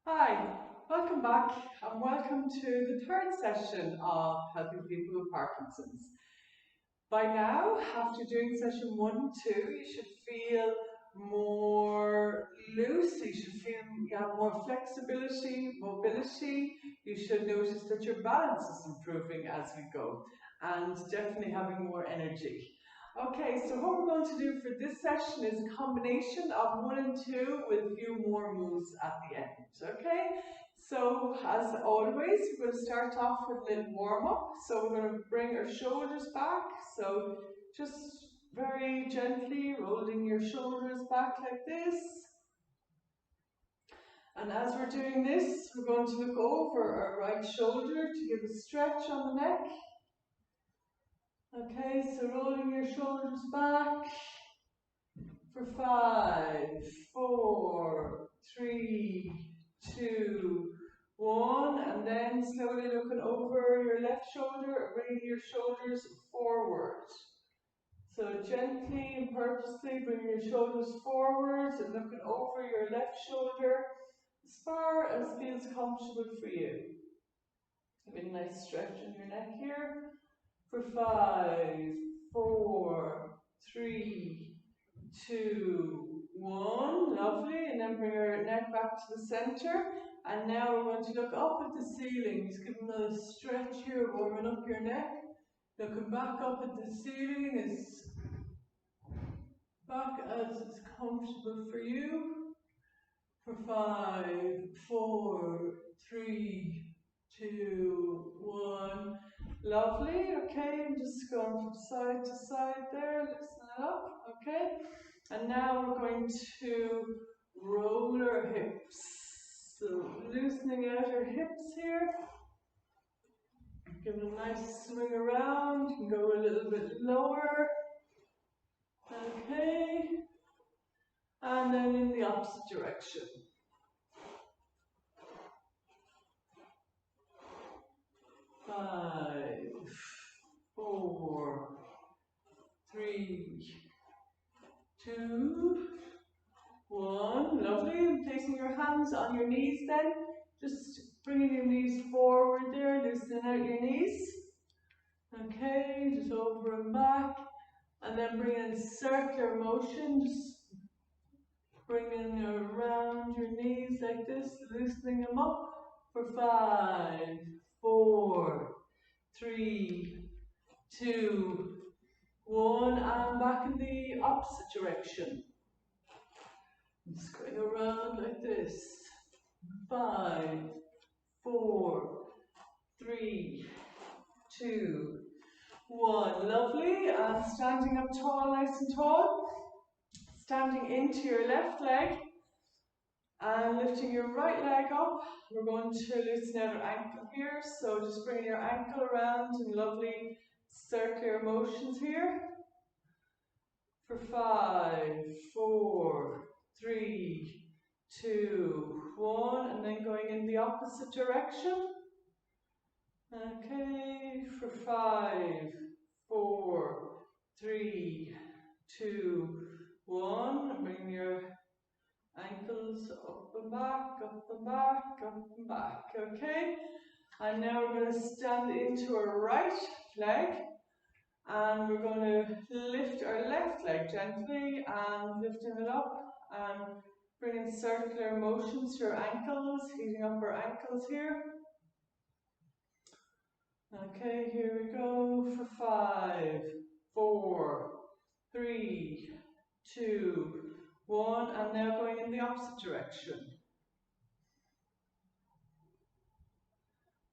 Hi, welcome back and welcome to the third session of Helping People with Parkinson's. By now, after doing session 1 and 2, you should feel more loose, you should feel you have more flexibility, mobility, you should notice that your balance is improving as we go and definitely having more energy. Okay, so what we're going to do for this session is a combination of 1 and 2 with a few more moves at the end, okay? So, as always, we're going to start off with a little warm-up. So we're going to bring our shoulders back, so just very gently rolling your shoulders back like this. And as we're doing this, we're going to look over our right shoulder to give a stretch on the neck. Okay, so rolling your shoulders back for 5, 4, 3, 2, 1, and then slowly looking over your left shoulder, bringing your shoulders forward. So gently and purposely bringing your shoulders forward and looking over your left shoulder as far as feels comfortable for you. Having a nice stretch in your neck here. For 5, 4, 3, 2, 1, lovely, and then bring our neck back to the center. And now we're going to look up at the ceiling. Just give another stretch here, warming up your neck. Looking back up at the ceiling, as back as it's comfortable for you. For 5, 4, 3, 2, 1. Lovely, okay, I'm just going from side to side there, loosen it up, okay? And now we're going to roll our hips. So loosening out our hips here. Give it a nice swing around, you can go a little bit lower. Okay. And then in the opposite direction. 5, 4, 3, 2, 1. Lovely. Placing your hands on your knees then. Just bringing your knees forward there, loosening out your knees. Okay, just over and back. And then bring in circular motion. Just bringing around your knees like this, loosening them up. For 5, 4, 3, 2, 1, and back in the opposite direction. Just going around like this. 5, 4, 3, 2, 1. Lovely. And standing up tall, nice and tall. Standing into your left leg. And lifting your right leg up. We're going to loosen out our ankle here. So just bringing your ankle around in lovely circular motions here. For 5, 4, 3, 2, 1, and then going in the opposite direction. Okay, for 5, 4, 3, 2, 1, and bring your ankles up and back, up and back, up and back. Okay, and now we're going to stand into our right leg. And we're going to lift our left leg gently and lifting it up and bringing circular motions to our ankles, heating up our ankles here. Okay, here we go for 5, 4, 3, 2, 1, and now going in the opposite direction.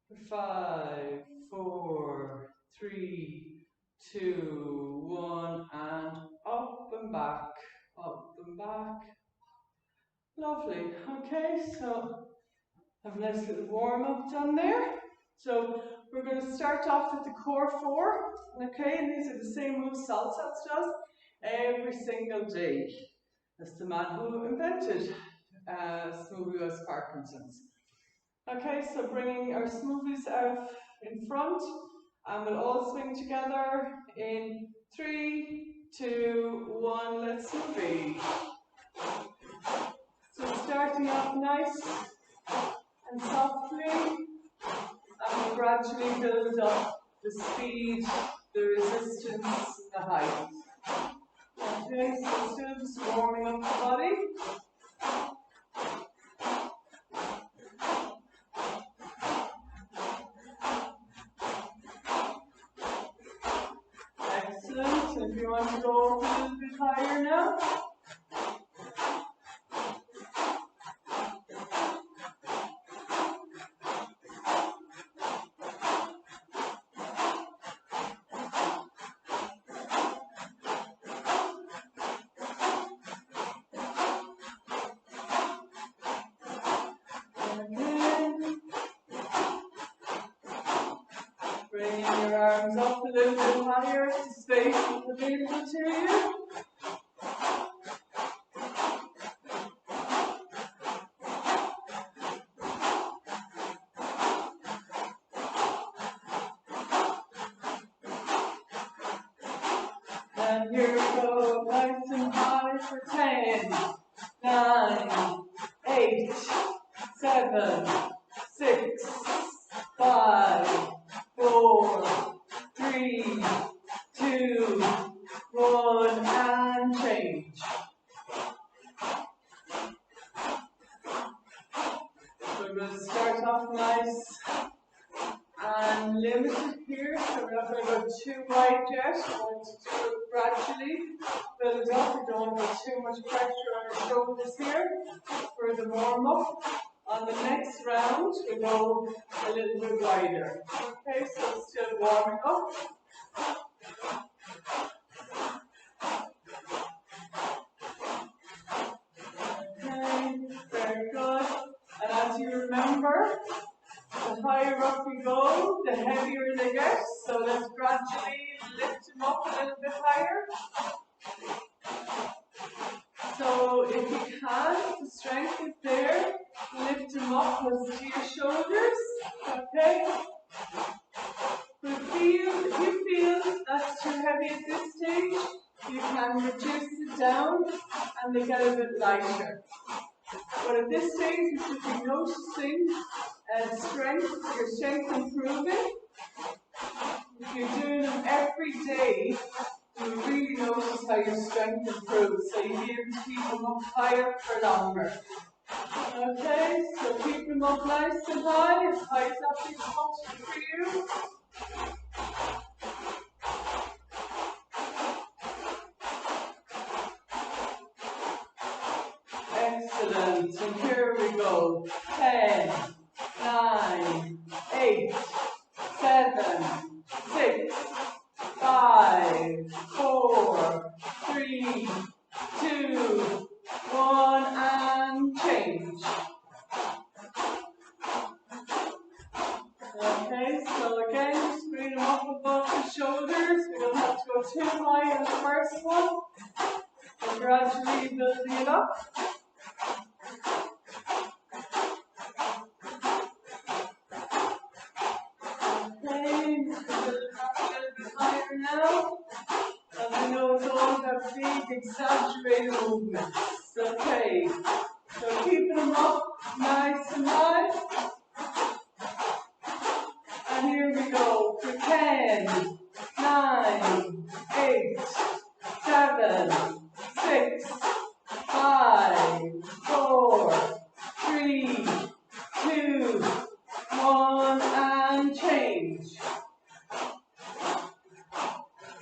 For 5, 4, 3, 2, 1, and up and back, up and back. Lovely. Okay, so have a nice little warm up done there. So we're going to start off with the core 4. Okay, and these are the same moves Salsats does every single day. That's the man who invented smoothie with Parkinson's. Okay, so bringing our smoothies out in front. And we'll all swing together in 3, 2, 1, let's smoothie. So starting off nice and softly, and we gradually build up the speed, the resistance, the height. Okay, so still just warming up the body. Excellent. If you want to go up a little bit higher now. Bringing your arms up a little bit higher to space is available to you. And here we go, nice and high for 10, 9, 8, 7, 6, 5, 4, 3, 2, 1, and change. So we're going to start off nice and limited here, so we're not going to go too wide yet. We're going to do it gradually, build up. We don't want to put too much pressure on our shoulders here for the warm up. On the next round, we go a little bit wider. Okay, so still warming up. Okay, very good. And as you remember, the higher up we go, the heavier they get. So let's gradually lift them up a little bit higher. So if you can, the strength is there, lift them up close to your shoulders. Okay? But if you feel that's too heavy at this stage, you can reduce it down and they get a bit lighter. But at this stage, you should be noticing your strength improving. If you're doing them every day, you really notice how your strength improves. So you'll be able to keep them up higher for longer. Okay, so keep them up nice and high as possible for you. Excellent. And here we go. 10, 9, 8, 7, 6, 5, 4, 3, 2, 1, and change. Okay, so again, just bring them up above the shoulders. We don't have to go too high on the first one. We're gradually building it up. Okay, build it up a little bit higher now. And I know it's all about big, exaggerated movements. Okay, so keeping them up nice and high. And here we go for 10, 9, 8, 7, 6, 5, 4, 3, 2, 1, and change.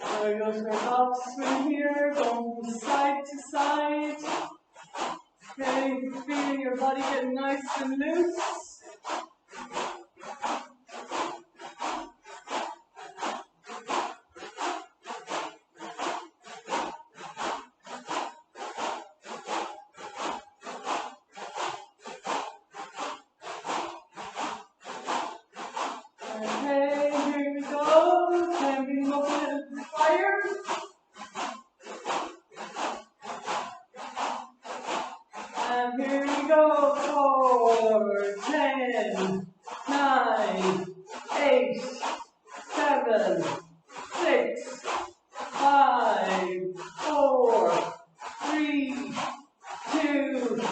So we go to our top swing here, going from side to side. Okay, feeling your body getting nice and loose. Okay, here we go. Can we move a little bit higher? And here we go. 4, 10, 9, 8, 7, 6, 5, 4, 3, 2,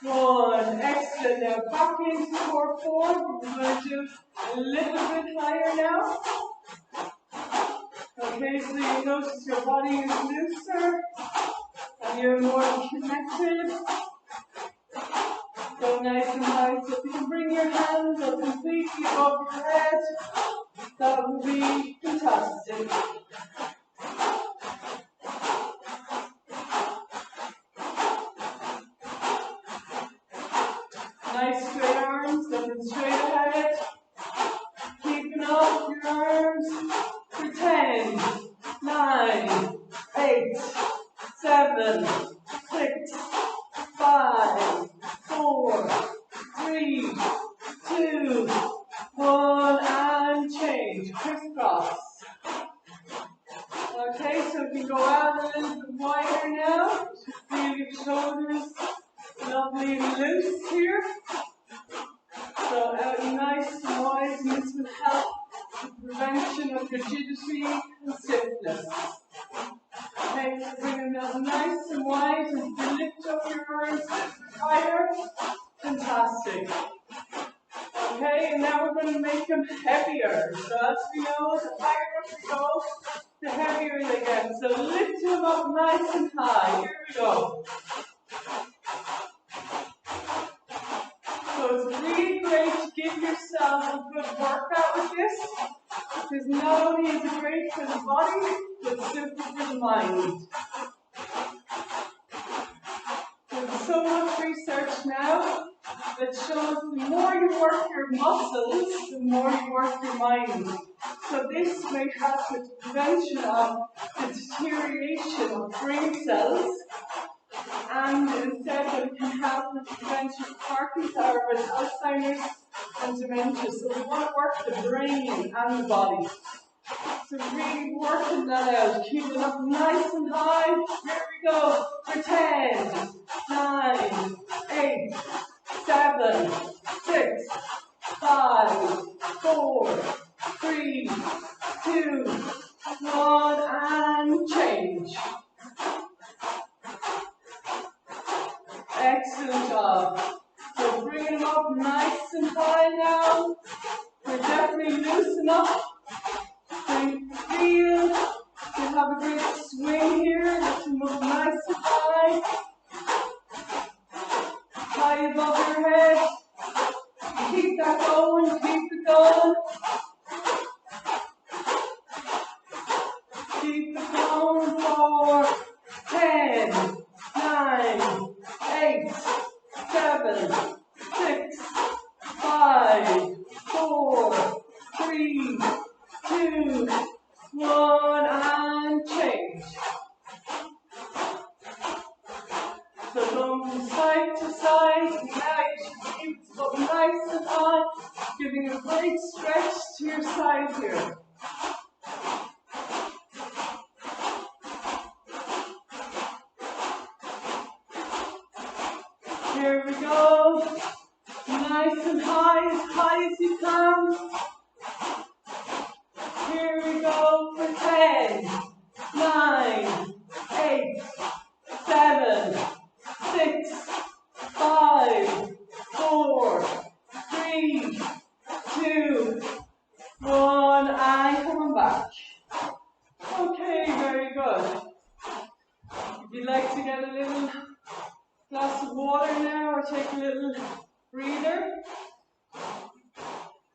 1. Excellent. Excellent. Now back into core four. We're going to do a little bit higher now. Okay, so you notice your body is looser and you're more connected. Go nice and high. So if you can bring your hands up completely above your head, that would be fantastic. Nice straight arms, looking straight ahead. Keeping up your arms for 10, 9, 8, 7, 6, 5, 4, 3, 2, 1, and change. Crisscross. Okay, so if you go out a little bit wider now, feel your shoulders lovely and loose here. So out nice and wide, and this will help the prevention of rigidity and stiffness. Okay, so bring them out nice and wide, and if you lift up your arms a little bit higher, fantastic. Okay, and now we're going to make them heavier. So as we know, the higher up we go, the heavier they get. So lift them up nice and high. Here we go. So it's really great to give yourself a good workout with this, because not only is it great for the body, but super for the mind. There's so much research now that shows the more you work your muscles, the more you work your mind. So this may help with the prevention of the deterioration of brain cells, and instead it can help with the prevention of Parkinson, or with Alzheimer's and dementia. So we want to work the brain and the body. So really working that out, keeping it up nice and high. Here we go for 10, 9, 8, 7, 6, 5, 4, 3, 2, 1, and change. Excellent job. So bringing them up nice and high now. We're definitely loosen up. So you feel you have a great swing here. Lift them up nice and high. High above your head. Keep that going, keep it going. Keep it going for 10, 9, 8, 7, 6, 5, 4, 3, 2, 1, and change. So going from side to side, now you should keep it up nice and high, giving a great stretch to your side here. Here we go. Nice and high as you can. Here we go for 10, 9, 8, 7, 6, 5, 4, 3, 2, 1, and coming back. Okay, very good. If you'd like to get a little glass of water now, or take a little breather.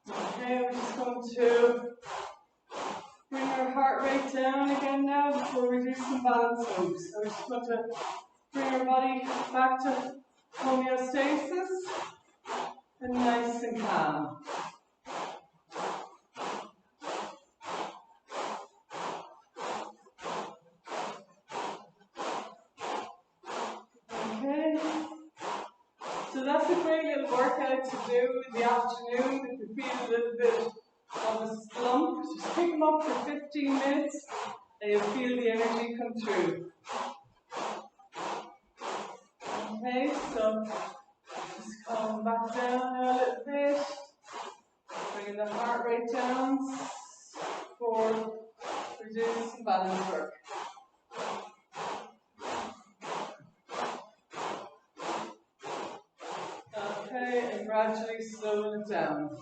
Okay, we're just going to bring our heart rate down again now before we do some balance moves. So we're just going to bring our body back to homeostasis and nice and calm. Okay, so that's a great little workout to do in the afternoon if you feel a little bit of a slump. Just pick them up for 15 minutes and you'll feel the energy come through. Okay, so just calm back down now a little bit, bringing the heart rate down for doing some balance work. Okay, gradually slowing it down.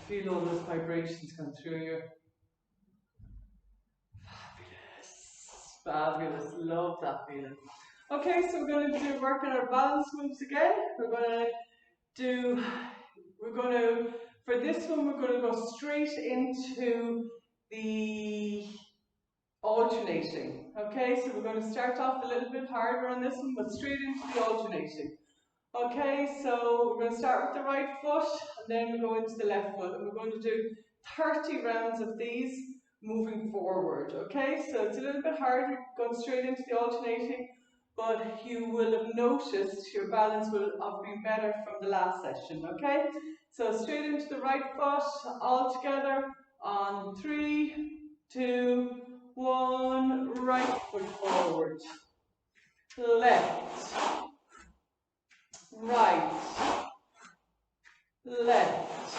Feel all those vibrations come through you. Fabulous. Fabulous. Love that feeling. Okay, so we're going to work on our balance moves again. For this one, we're going to go straight into the alternating. Okay, so we're going to start off a little bit harder on this one, but straight into the alternating. Okay, so we're going to start with the right foot, and then we go into the left foot, and we're going to do 30 rounds of these moving forward. Okay, so it's a little bit harder going straight into the alternating, but you will have noticed your balance will have been better from the last session. Okay, so straight into the right foot, all together on 3, 2, 1, right foot forward, left, right, left,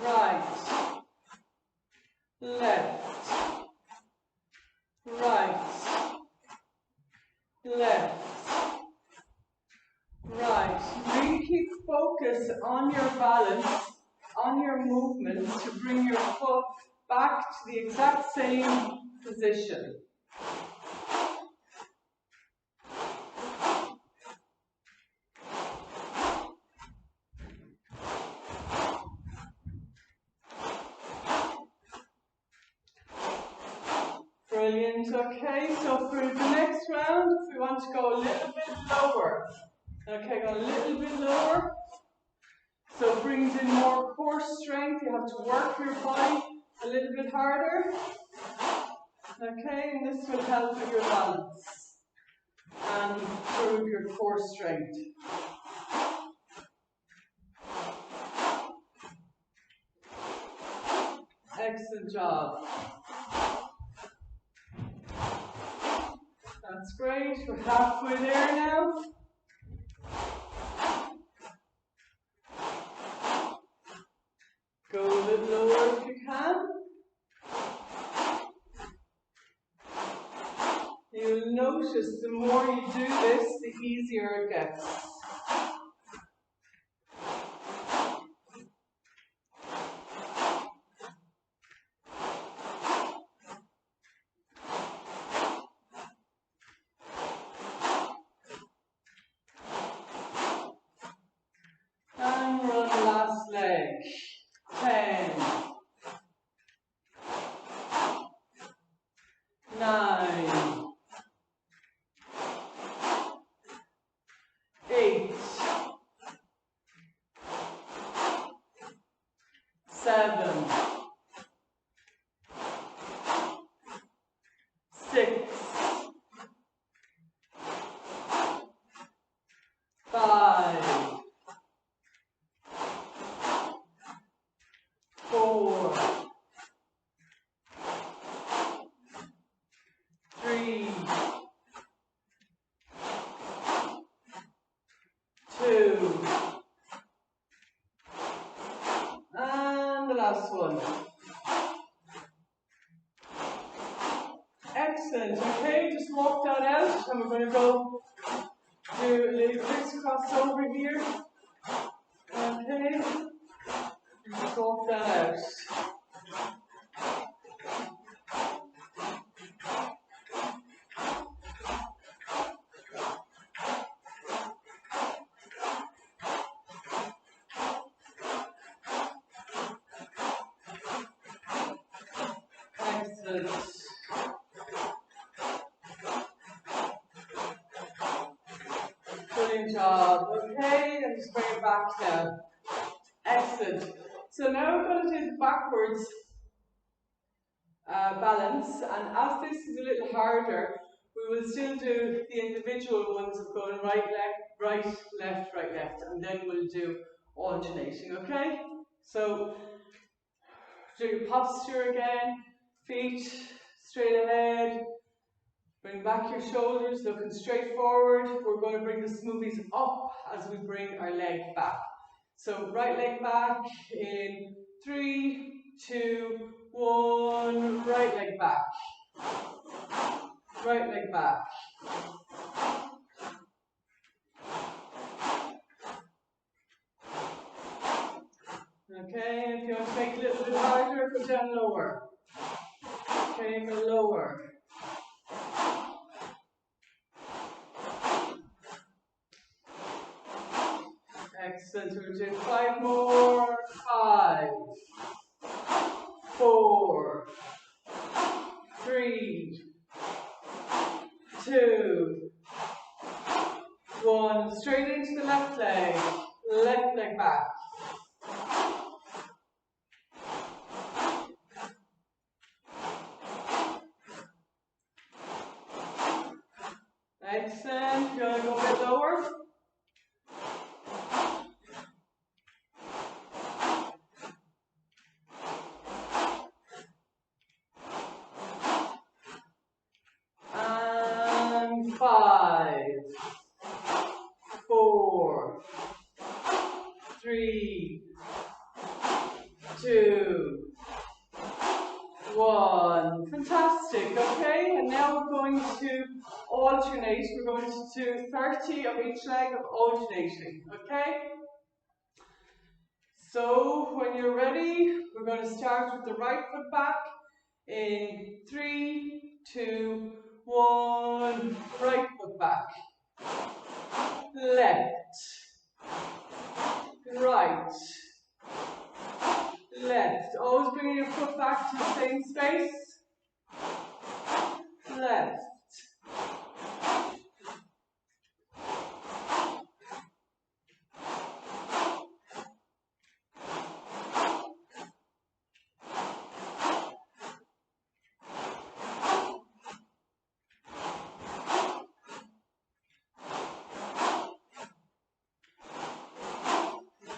right, left, right, left, right. Really keep focus on your balance, on your movement to bring your foot back to the exact same position. Brilliant, okay, so for the next round, we want to go a little bit lower. Okay, go a little bit lower. So it brings in more core strength, you have to work your body a little bit harder. Okay, and this will help with your balance and improve your core strength. Excellent job. That's great, we're halfway there now. Go a bit lower if you can. You'll notice the more you do this, the easier it gets. And run the last leg. 10, 9, 8, 7, 6, 5, 4, 3, 2, and the last one. Excellent, okay, just walk that out and we're going to go do a little crisscross over here. Okay, just walk that out. Excellent. Brilliant job. Okay, and just bring it back now. Excellent. So now we're going to do the backwards balance, and as this is a little harder, we will still do the individual ones of going right, left, right, left, and then we'll do alternating, okay? So do your posture again, feet straight ahead, bring back your shoulders, looking straight forward. We're going to bring the smoothies up as we bring our leg back. So right leg back in 3, 2, 1, right leg back. right leg back. Okay, if you want to make it a little bit harder, go down lower. Okay, go lower. Excellent. We're doing 5 more. 5, 4, 3, 2, 1. Straight into the left leg back. Excellent. You're going to go a bit lower. And 5, 4, 3, 2, 1. Fantastic. Okay, and now we're going to alternate. We're going to do 30 of each leg of alternating. Okay? So when you're ready, we're going to start with the right foot back in 3, 2, 1. Right foot back. Left. Right. Left. Always bringing your foot back to the same space. Left.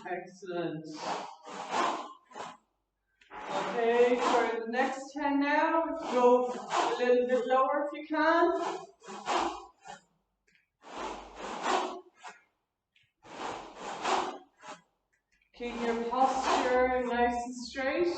Excellent. Okay, for the next 10 now, go a little bit lower if you can. Keep your posture nice and straight.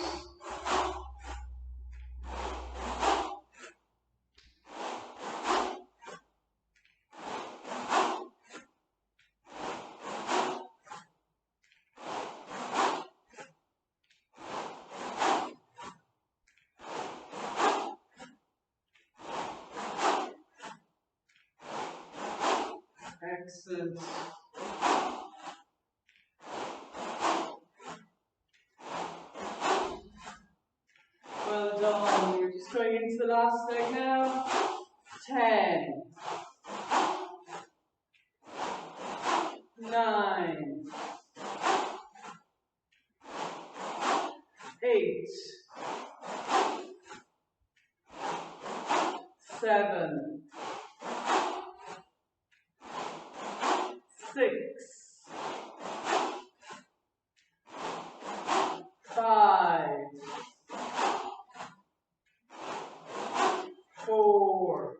Excellent. Well done. We're just going into the last leg now. 10, 9, 8, 7, 6, 5, 4,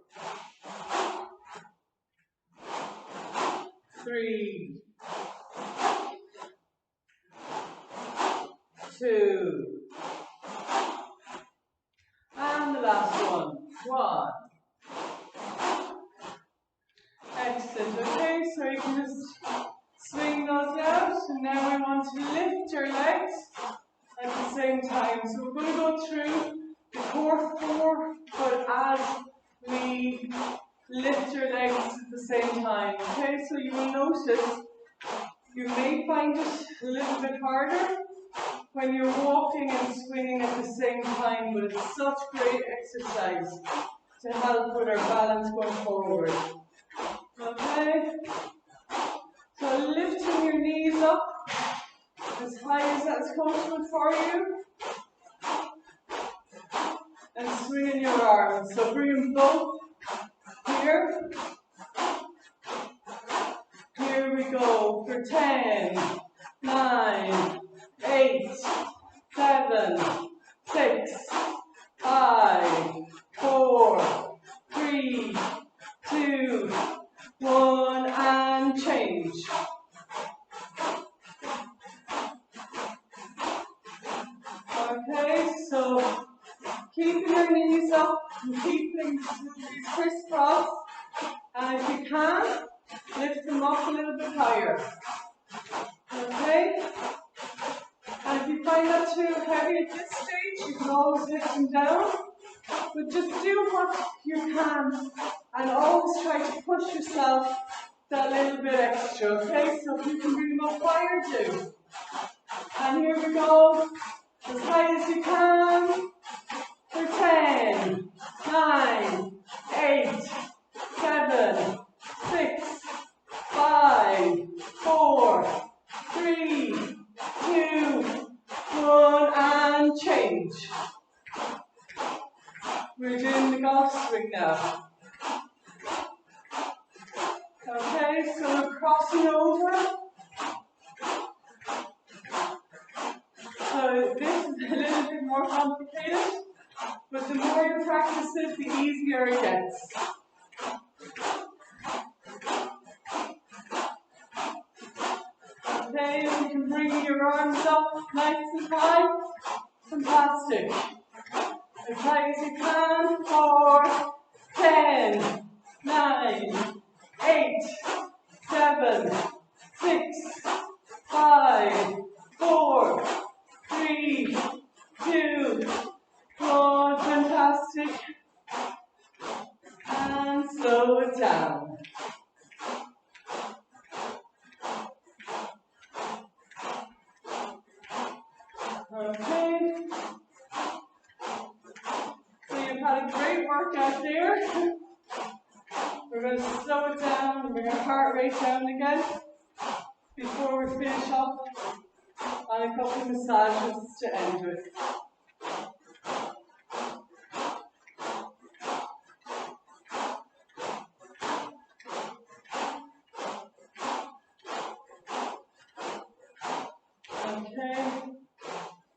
3, 2, and the last one. 1. Excellent. Okay, so you can just swing those out, and now we want to lift your legs at the same time. So we're going to go through the core 4, but as we lift your legs at the same time. Okay, so you will notice you may find it a little bit harder when you're walking and swinging at the same time, but it's such great exercise to help with our balance going forward. Okay, so lifting your knees up as high as that's comfortable for you, and swinging your arms. So bring them both here. Here we go for 10, 9, 8, 7, 6, 5, 4, 3, 2, 1, and change. Okay, so keeping your knees up and keeping crisscross, and if you can, lift them up a little bit higher. Okay? And if you find that too heavy at this stage, you can always lift them down. But just do what you can and always try to push yourself that little bit extra, okay? So if you can bring them up higher, do. And here we go, as high as you can, for 10, 9, 8, 7, 6, 5, 4, 3, 2, 1, and change. We're doing the golf swing now. Okay, so we're crossing over. So this is a little bit more complicated, but the more you practice it, the easier it gets. Okay, if you can bring your arms up nice and high, fantastic. As high as you can for 10, 9, 8, 7, 6, 5, 4, 3, 2, 1, fantastic. And slow it down. Okay. So you've had a great workout there. We're going to slow it down and bring our heart rate down again before we finish up on a couple of massages to end with. Okay,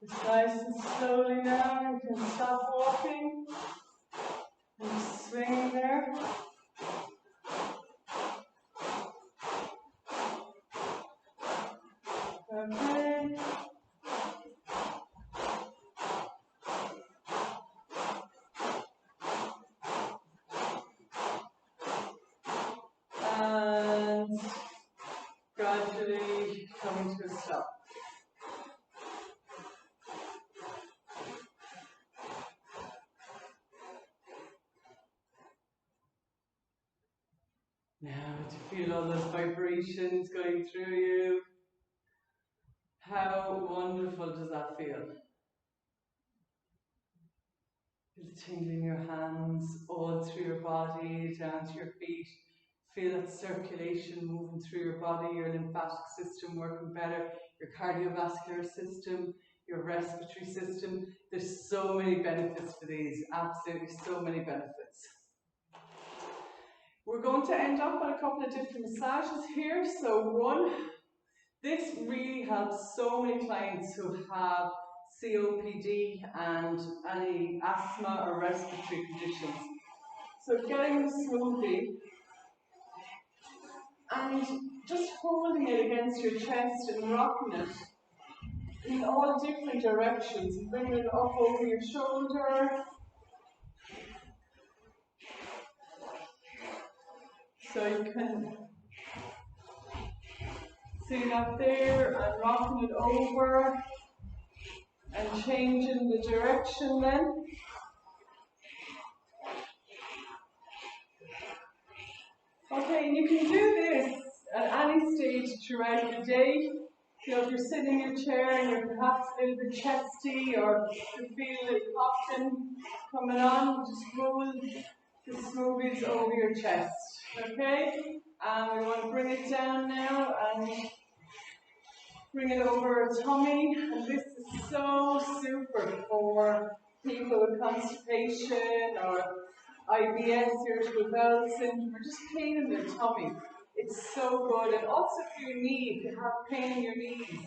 just nice and slowly now, you can stop walking and swing there. Okay. And gradually coming to a stop. Now to feel all those vibrations going through you. How wonderful does that feel? Just tingling your hands all through your body, down to your feet. Feel that circulation moving through your body, your lymphatic system working better, your cardiovascular system, your respiratory system. There's so many benefits for these, absolutely so many benefits. We're going to end up on a couple of different massages here. So one, this really helps so many clients who have COPD and any asthma or respiratory conditions. So getting the smoothie and just holding it against your chest and rocking it in all different directions, and bringing it up over your shoulder. So you can see it up there and rocking it over and changing the direction then. Okay, and you can do this at any stage throughout the day. You know, if you're sitting in your chair and you're perhaps a little bit chesty or you feel a caution coming on, just roll the smoothies over your chest. Okay? And we want to bring it down now and bring it over our tummy. And this is so super for people with constipation or IBS, irritable bowel syndrome, or just pain in their tummy. It's so good. And also for your knee, if you have pain in your knees,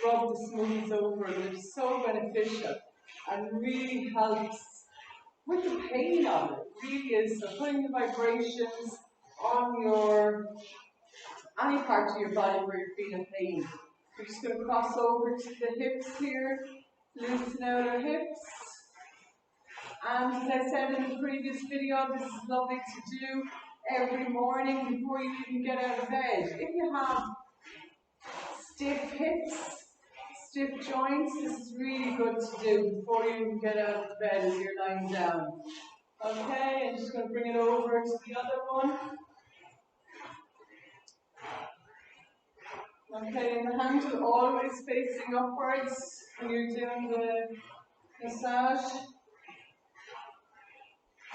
rub the smoothies over them. They're so beneficial and really helps with the pain of it. It really is. So putting the vibrations on your any part of your body where you're feeling pain. We're just going to cross over to the hips here, loosen out our hips. And as I said in the previous video, this is lovely to do every morning before you even get out of bed. If you have stiff hips, stiff joints, this is really good to do before you even get out of bed as you're lying down. Okay, I'm just going to bring it over to the other one. Okay, and the hands are always facing upwards when you're doing the massage.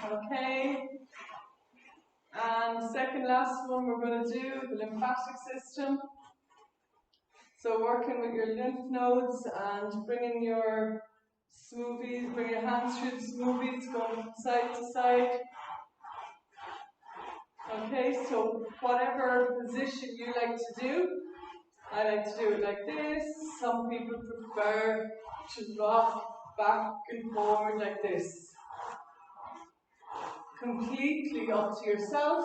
Okay, and second last one we're going to do, the lymphatic system. So working with your lymph nodes and bringing your smoothies, bring your hands through the smoothies, going from side to side. Okay, so whatever position you like to do, I like to do it like this. Some people prefer to rock back and forward like this. Completely up to yourself.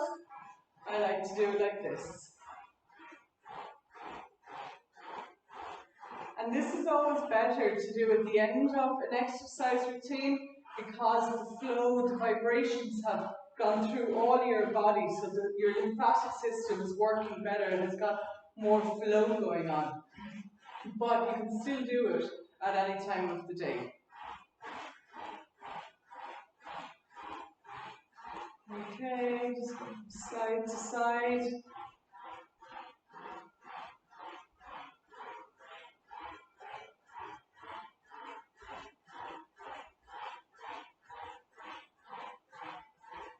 I like to do it like this. And this is always better to do at the end of an exercise routine because the flow, the vibrations have gone through all your body, so that your lymphatic system is working better and has got more flow going on. But you can still do it at any time of the day. Okay, just go from side to side.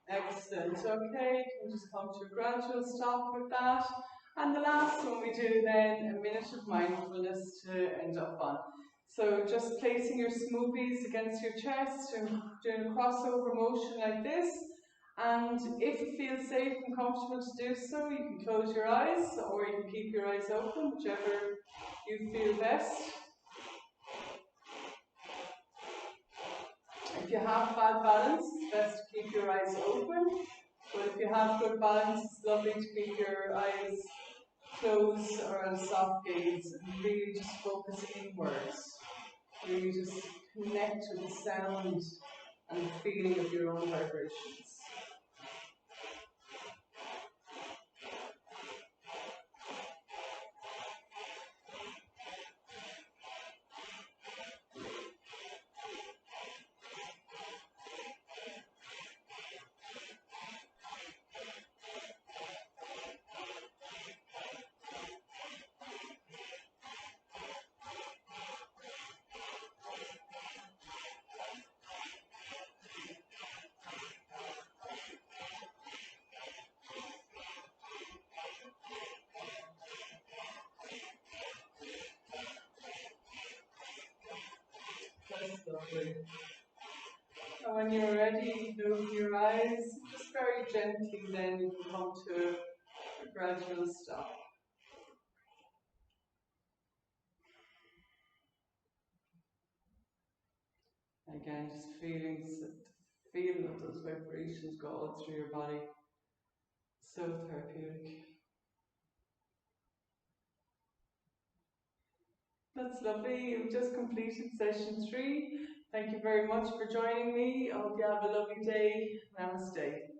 Excellent, okay, we'll just come to a gradual stop with that. And the last one we do then, a minute of mindfulness to end up on. So just placing your smoothies against your chest and doing a crossover motion like this. And if you feel safe and comfortable to do so, you can close your eyes or you can keep your eyes open, whichever you feel best. If you have bad balance, it's best to keep your eyes open. But if you have good balance, it's lovely to keep your eyes closed or a soft gaze and really just focus inwards. Really just connect with the sound and the feeling of your own vibrations. That's lovely. And when you're ready, you can open your eyes. Just very gently then you can come to a gradual stop. Again, just feeling of those vibrations go all through your body. So therapeutic. That's lovely. You've just completed session 3. Thank you very much for joining me. I hope you have a lovely day. Namaste.